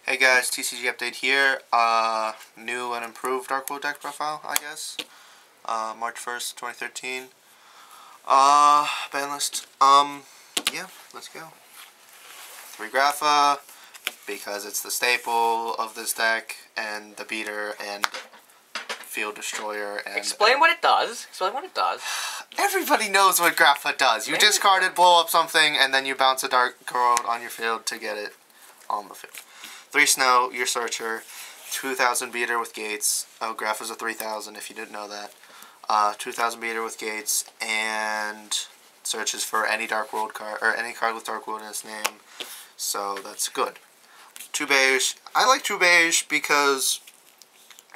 Hey guys, TCG update here. New and improved Dark World deck profile, I guess. March 1st, 2013. Ban list. Yeah, let's go. 3 Grapha, because it's the staple of this deck, and the beater, and Field Destroyer, and... Explain what it does. Explain what it does. Everybody knows what Grapha does. You discard it, blow up something, and then you bounce a Dark World on your field to get it on the field. 3 Snow, your Searcher, 2000 beater with gates. Oh, Grapha's a 3000 if you didn't know that. 2000 beater with gates, and searches for any Dark World card, or any card with Dark World in its name. So that's good. 2 Beige. I like 2 Beige because,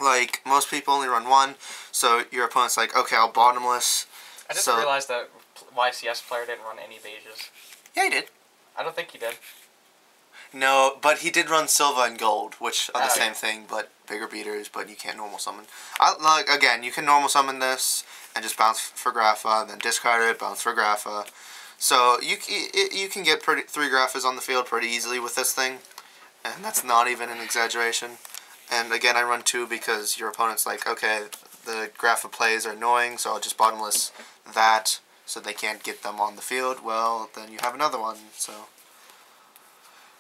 like, most people only run 1, so your opponent's like, okay, I'll bottomless. I just realized that YCS player didn't run any beiges. Yeah, he did. I don't think he did. No, but he did run Silva and Gold, which are the same thing, but bigger beaters, but you can't normal summon. Again, you can normal summon this, and just bounce for Grapha, then discard it, bounce for Grapha. So, you can get 3 Graphas on the field pretty easily with this thing, and that's not even an exaggeration. And again, I run 2 because your opponent's like, okay, the Grapha plays are annoying, so I'll just bottomless that, so they can't get them on the field. Well, then you have another one, so...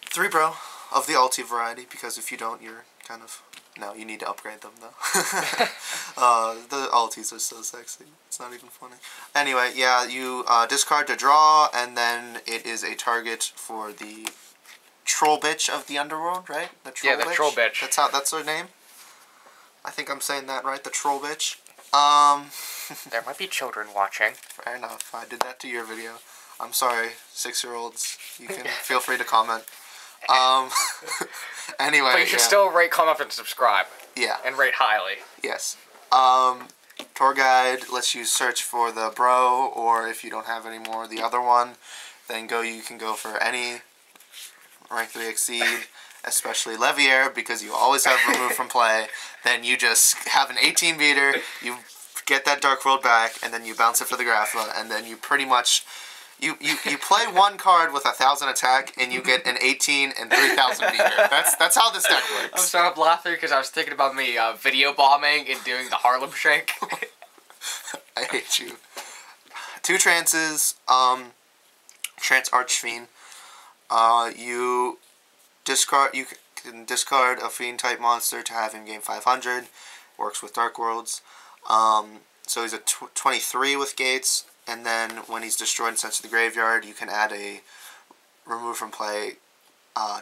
3 Bro of the ulti variety, because if you don't, you're kind of... No, you need to upgrade them, though. The ultis are so sexy. It's not even funny. Anyway, yeah, you discard to draw, and then it is a target for the troll bitch of the underworld, right? The troll bitch? Troll bitch. That's her name? I think I'm saying that right, the troll bitch. There might be children watching. Fair enough. I did that to your video. I'm sorry, 6-year-olds. You can feel free to comment. Anyway, but you should still rate, comment, and subscribe. Yeah. And rate highly. Yes. Tour guide lets you search for the bro, or if you don't have any more, the other one. Then you can go for any rank 3 exceed, especially Leviair, because you always have remove from play. Then you just have an 18 beater, you get that Dark World back, and then you bounce it for the Grapha, and then you pretty much... You play 1 card with 1000 attack, and you get an 18 and 3000 beater. That's how this deck works. I'm laughing because I was thinking about me video bombing and doing the Harlem Shake. I hate you. 2 trances. Trance Archfiend. You can discard a Fiend type monster to have him gain 500. Works with Dark Worlds. So he's a 23 with gates. And then when he's destroyed and sent to the graveyard, you can add a remove from play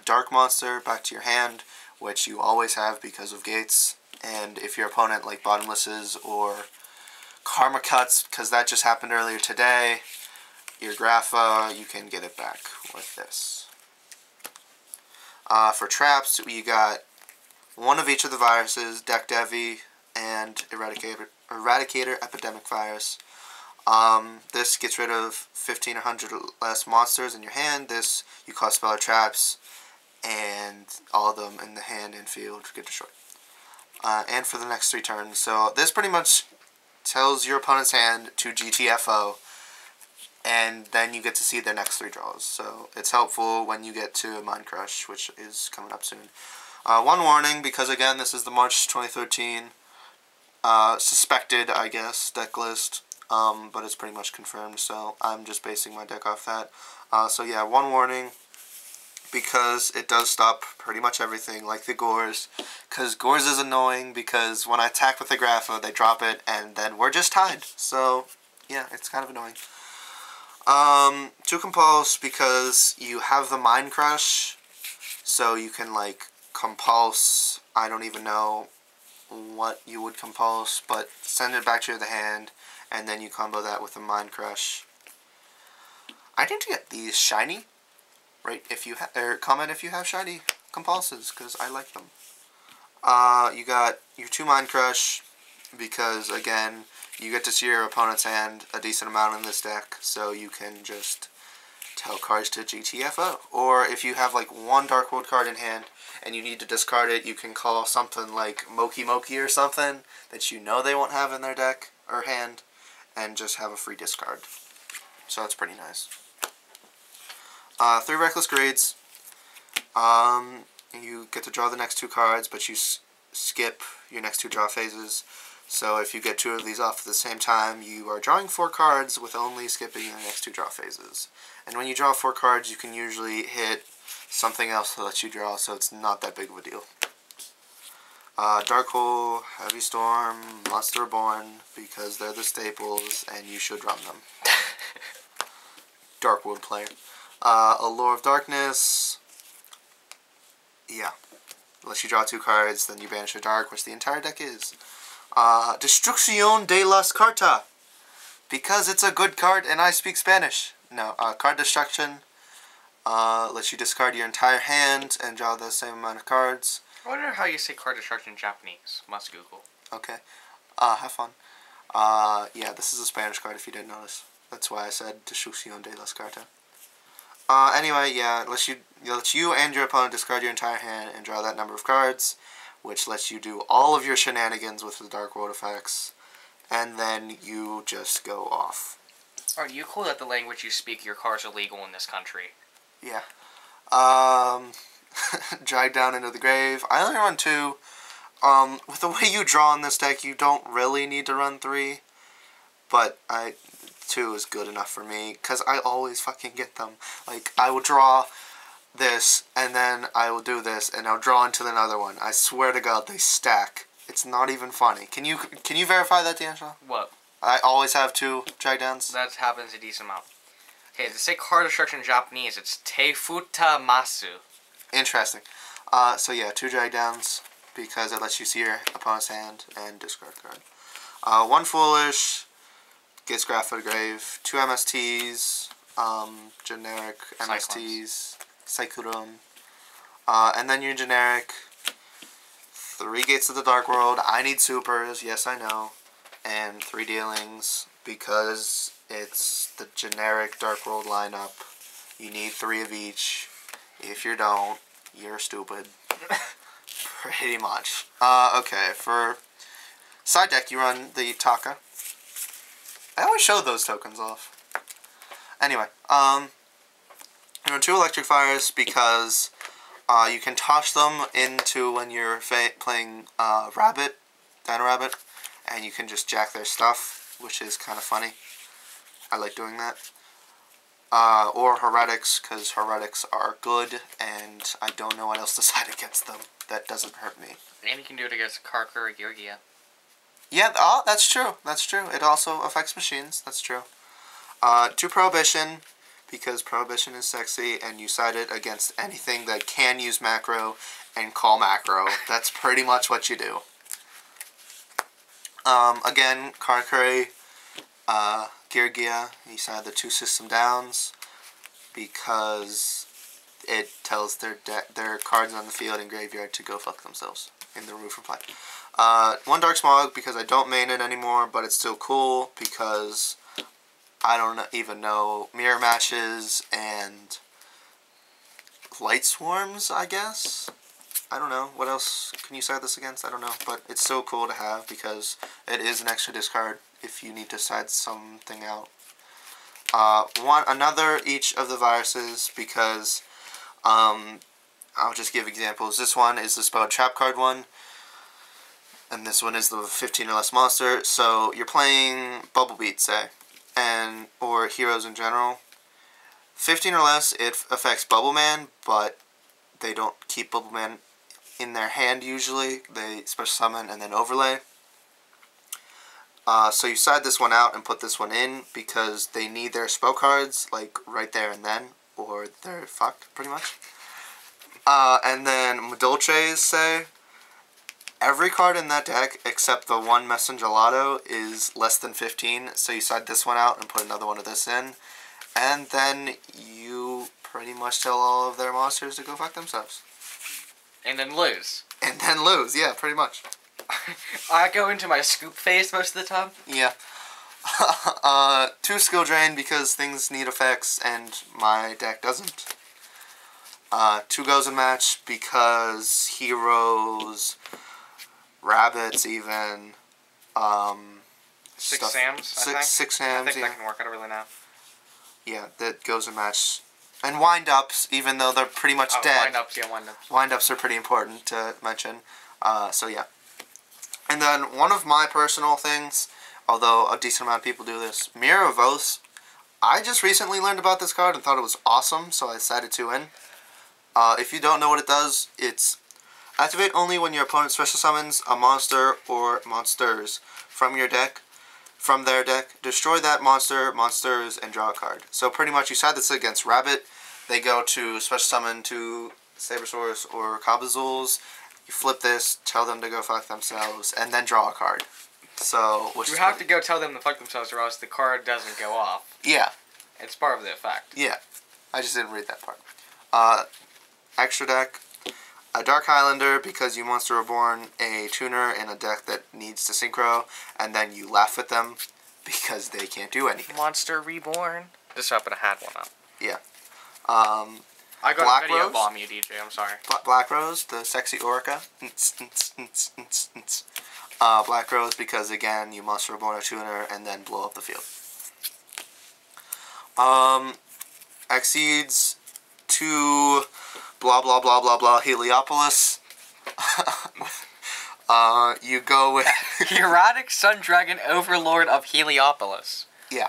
dark monster back to your hand, which you always have because of gates. And if your opponent like bottomlesses or karma cuts, because that just happened earlier today, your Grapha, you can get it back with this. For traps, you got 1 of each of the viruses, Deck Devi and Eradicator Epidemic Virus. This gets rid of 15 or 100 less monsters in your hand. This, you cause spell or traps, and all of them in the hand and field get destroyed. And for the next 3 turns. So this pretty much tells your opponent's hand to GTFO, and then you get to see their next 3 draws. So it's helpful when you get to Mind Crush, which is coming up soon. 1 warning, because again, this is the March 2013 suspected, I guess, deck list. But it's pretty much confirmed, so I'm just basing my deck off that. So yeah, 1 warning, because it does stop pretty much everything, like the Gores. Because Gores is annoying, because when I attack with the Grapha, they drop it, and then we're just tied. So, yeah, it's kind of annoying. 2 Compulse, because you have the Mind Crush, so you can, like, compulse, I don't even know what you would compulse, but send it back to the hand, and then you combo that with a Mind Crush. I need to get these shiny, right? Comment if you have shiny compulses, because I like them. You got your 2 Mind Crush, because again, you get to see your opponent's hand a decent amount in this deck, so you can just tell cards to GTFO. Or if you have like 1 Dark World card in hand, and you need to discard it, you can call something like Moki Moki or something that you know they won't have in their deck or hand, and just have a free discard. So that's pretty nice. 3 Reckless Grades. you get to draw the next 2 cards, but you skip your next 2 draw phases. So if you get 2 of these off at the same time, you are drawing 4 cards with only skipping the next 2 draw phases. And when you draw 4 cards, you can usually hit something else that lets you draw, so it's not that big of a deal. Dark Hole, Heavy Storm, Monster Reborn, because they're the staples and you should run them. Dark World player. Allure of Darkness. Yeah. Unless you draw 2 cards, then you banish a dark, which the entire deck is. Destrucción de las Cartas. Because it's a good card and I speak Spanish. No, card destruction. Lets you discard your entire hand and draw the same amount of cards. I wonder how you say card destruction in Japanese. Must Google. Okay. Have fun. Yeah, this is a Spanish card if you didn't notice. That's why I said Destrucción de las Cartas. Anyway, yeah, it lets you and your opponent discard your entire hand and draw that number of cards, which lets you do all of your shenanigans with the Dark World effects, and then you just go off. Are you cool that the language you speak, your cards are legal in this country? Yeah. Drag Down into the Grave. I only run 2. With the way you draw in this deck, you don't really need to run 3. But 2 is good enough for me, because I always fucking get them. Like, I will draw this, and then I will do this, and I'll draw into another one. I swear to God, they stack. It's not even funny. Can you verify that, D'Angelo? What? I always have 2 drag downs. That happens a decent amount. Okay, to say card destruction in Japanese, it's Teifuta Masu. Interesting. So yeah, 2 drag downs, because it lets you see your opponent's hand and discard a card. 1 Foolish, gets Graph of the Grave. 2 MSTs, generic MSTs, Saikuron. And then your generic 3 Gates of the Dark World. I need supers, yes I know. And 3 Dealings, because it's the generic Dark World lineup. You need 3 of each. If you don't, you're stupid. Pretty much. Okay, for side deck you run the Taka. I always show those tokens off. Anyway, you run 2 Electric Fires because you can toss them into when you're playing Rabbit, Dino Rabbit, and you can just jack their stuff, which is kind of funny. I like doing that. Or Heretics, because Heretics are good, and I don't know what else to side against them that doesn't hurt me. And you can do it against Karker or Georgia. Yeah, that's true. That's true. It also affects machines. That's true. 2 Prohibition, because Prohibition is sexy, and you side it against anything that can use macro and call macro. That's pretty much what you do. Again, Karakuri, Georgia, you side the 2 System Downs, because it tells their cards on the field and graveyard to go fuck themselves in the remove from play. 1 Dark Smog, because I don't main it anymore, but it's still cool, because I don't even know mirror matches and light swarms, I guess. I don't know. What else can you side this against? I don't know. But it's so cool to have because it is an extra discard if you need to side something out. Another each of the viruses because I'll just give examples. This one is the Spelled Trap card one. And this one is the 15 or less monster. So you're playing Bubble Beat, say, or heroes in general. 15 or less, it affects Bubble Man, but they don't keep Bubble Man in their hand usually. They special summon and then overlay. So you side this one out and put this one in because they need their spell cards like right there and then, or they're fucked pretty much. And then Madolches, say, every card in that deck except the 1 Messengelato is less than 15, so you side this one out and put another one of this in, and then you pretty much tell all of their monsters to go fuck themselves. And then lose. And then lose, yeah, pretty much. I go into my scoop phase most of the time. Yeah. 2 skill drain because things need effects and my deck doesn't. 2 goes in match because heroes, rabbits even, 6 Sams, I think. Six Sams, I think yeah. that can work. I don't really know. Yeah, that goes in match And wind-ups, even though they're pretty much dead. Wind-ups, yeah, wind-ups. Wind-ups are pretty important to mention. So yeah. And then one of my personal things, although a decent amount of people do this, Mirror of Oaths. I just recently learned about this card and thought it was awesome, so I decided to win. If you don't know what it does, it's activate only when your opponent special summons a monster or monsters from your deck, from their deck. Destroy that monster, monsters, and draw a card. So pretty much you side this against Rabbit. They go to special summon to Sabersaurus or Kabazools. You flip this, tell them to go fuck themselves, and then draw a card. So, you have to go tell them to fuck themselves or else the card doesn't go off. Yeah. It's part of the effect. Yeah. I just didn't read that part. Extra deck. A Dark Highlander, because you Monster Reborn a tuner in a deck that needs to synchro, and then you laugh at them because they can't do anything. Monster Reborn. Just happened to have one up. Yeah. I got Black a video Rose? bomb you, DJ. I'm sorry. Black Rose, the sexy Orca. Black Rose, because again, you Monster Reborn a tuner and then blow up the field. Exceeds to blah blah blah blah blah Heliopolis. You go with Erotic Sun Dragon Overlord of Heliopolis. Yeah.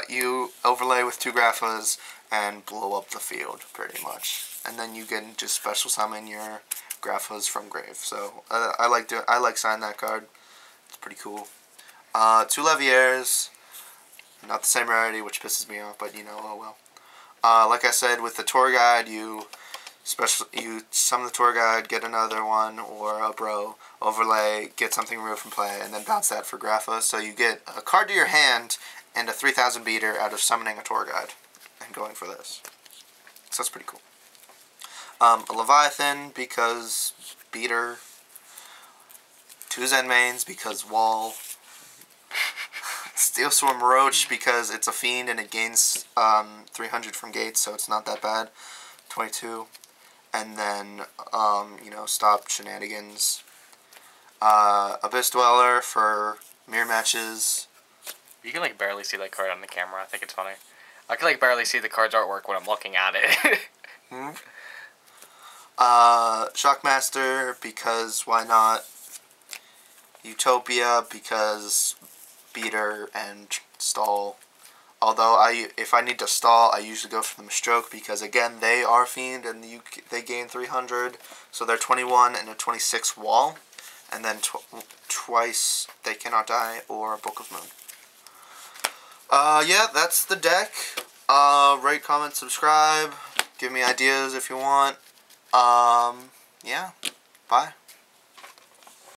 You overlay with 2 Graphas and blow up the field, pretty much. And then you can just special summon your Graphas from grave. So I like signing that card. It's pretty cool. 2 Leviaires, not the same rarity, which pisses me off, but you know, oh well. Like I said, with the tour guide, you summon the tour guide, get another one or a bro, overlay, get something removed from play, and then bounce that for Grapha. So you get a card to your hand and a 3,000 beater out of summoning a tour guide and going for this. So that's pretty cool. A Leviathan, because beater. 2 Zenmaines, because wall. Steel Swarm Roach, because it's a fiend and it gains 300 from gates, so it's not that bad. 22. And then, stop shenanigans. Abyss Dweller for mirror matches. You can, barely see that card on the camera. I think it's funny. I can, barely see the card's artwork when I'm looking at it. Shockmaster, because why not? Utopia, because beater and stall. Although if I need to stall, I usually go for the Stroke, because again, they are fiend and they gain 300, so they're 21 and a 26 wall, and then twice they cannot die, or Book of Moon. Yeah, that's the deck. Rate, comment, subscribe. Give me ideas if you want. Yeah. Bye.